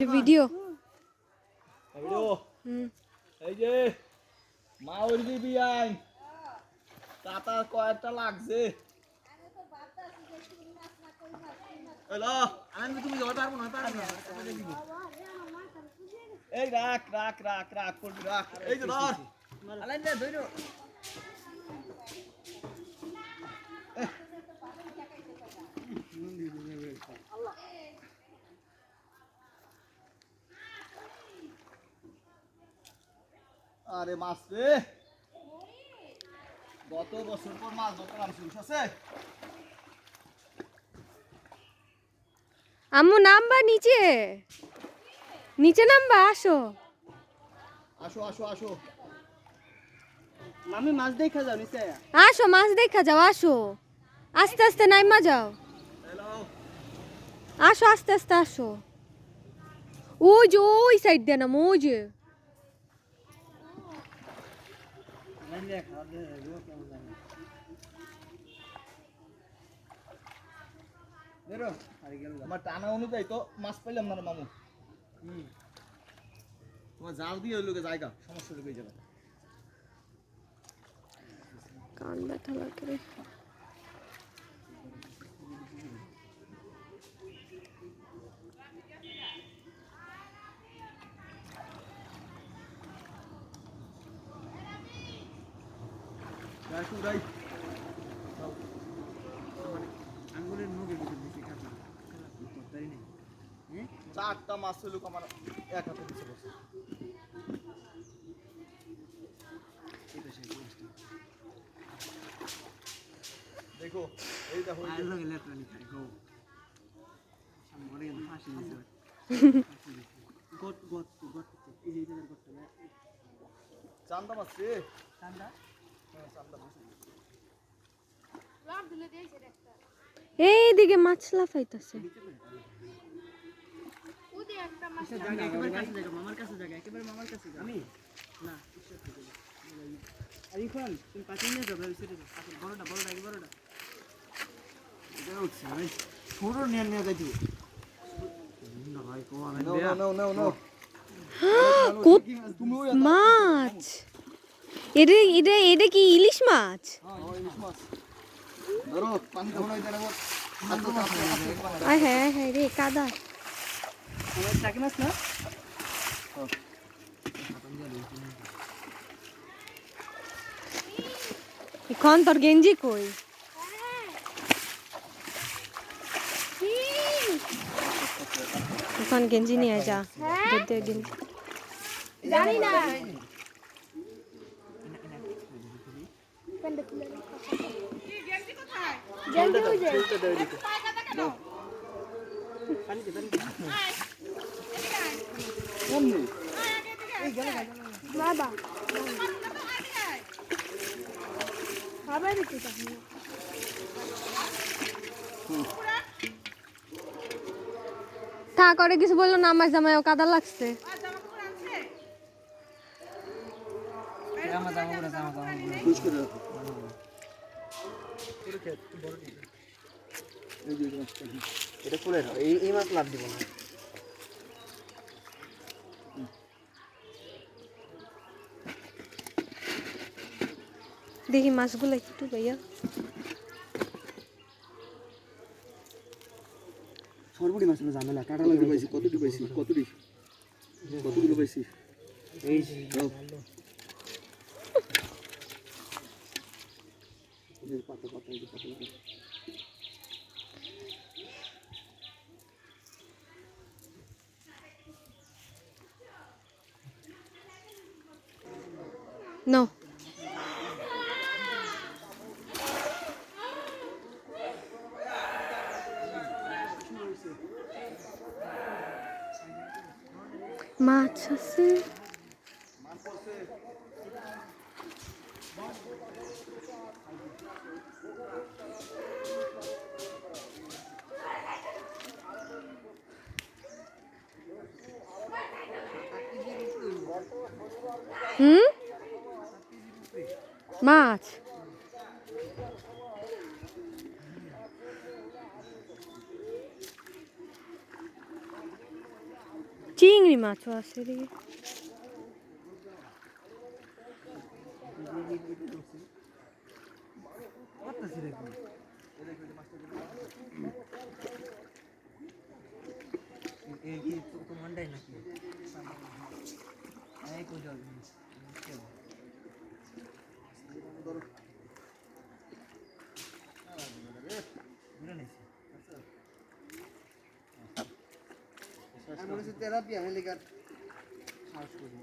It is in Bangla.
ভিডিও এই যে মাউর দিবি আই কাটা কয়টা লাগছে হ্যালো আনন্দ তুমি যাও পারবো না এই রাখ রাখ রাখ রাখ করবি রাখ এই যে ধর আনন্দ ধইরো আরে মাছ রে গত বছর পর মাছ ধরতে নামছি আছে আম্মু নামবা নিচে নিচে নামবা আসো আসো আসো আসো মামি মাছ দেখা যাও নিচে আসো মাছ দেখা যাও আসো আস্তে আস্তে নাইমা যাও হ্যালো আসো আস্তে আস্তে আসো ওই যে ওই সাইড দিয়ে নাম ওই যে বেরো আমার টানা অনুযায়ী তো মাছ পাইলাম না রে মামু তোমার জাল দিয়ে ওই লোকে জায়গা সমস্যা লোক যাবে কান ব্যথা লাগে রে রাই আঙ্গুলের মুখে কিছু বেশি কাটা তরকারি নেই চারটা মাছ লোক আমার এক হাতে দিতে বসে দেখো এই দেখো আর লগে লেটরানি খাই গো সামনে গেল ফাঁসি দিছে গট গট গট এই যে জায়গার গটটা না চান্দা মাছ রে ঠান্ডা হ্যাঁ চান্দা মাছ এইদিকে মাছ লাফাইতাছে জায়গা একেবারে কাছে জায়গা মামার কাছে জায়গা একেবারে মামার কাছে আমি না আর এখন তুমি পাঁচ নিয়ে যাবে সেটা বড়টা বড়টা কি বড়টা এটা হচ্ছে ভাই ছোট নিয়ে নিয়ে যাইতো না ভাই কোয়া নো নো নো নো কত মাছ এটা এটা এটা কি ইলিশ মাছ ইলিশ মাছ ধরো পানি খাবো না এটা আয় হ্যাঁ হ্যাঁ রে কাদা আমার চাকি মাছ না এখন তোর গেঞ্জি কই এখন গেঞ্জি নিয়ে যা দুধ গেঞ্জি জানি না গেঞ্জি ওই যে বাবা খাবার দিতে চাই তা করে কিছু বললো না আমার জামাইও কাদা লাগছে জামা জামা করে জামা জামা খুশ করে রাখো এটা খুলে নাও এই মাছ লাভ দিব না দেখি মাছগুলো একটু ভাইয়া সরবুড়ি মাছ না ঝামেলা কাটা লাগে পাইছি কতটি পাইছি কতটি কতগুলো পাইছি এই পাতা পাতা এই পাতা No. মাছ আছে মাছ চিংড়ি মাছও আছে রে। করতেছি রে কি এই কি তোমার ডাই নাকি এই কই যাও আমি বলেছি থেরাপি আমি লিখার সাহস করি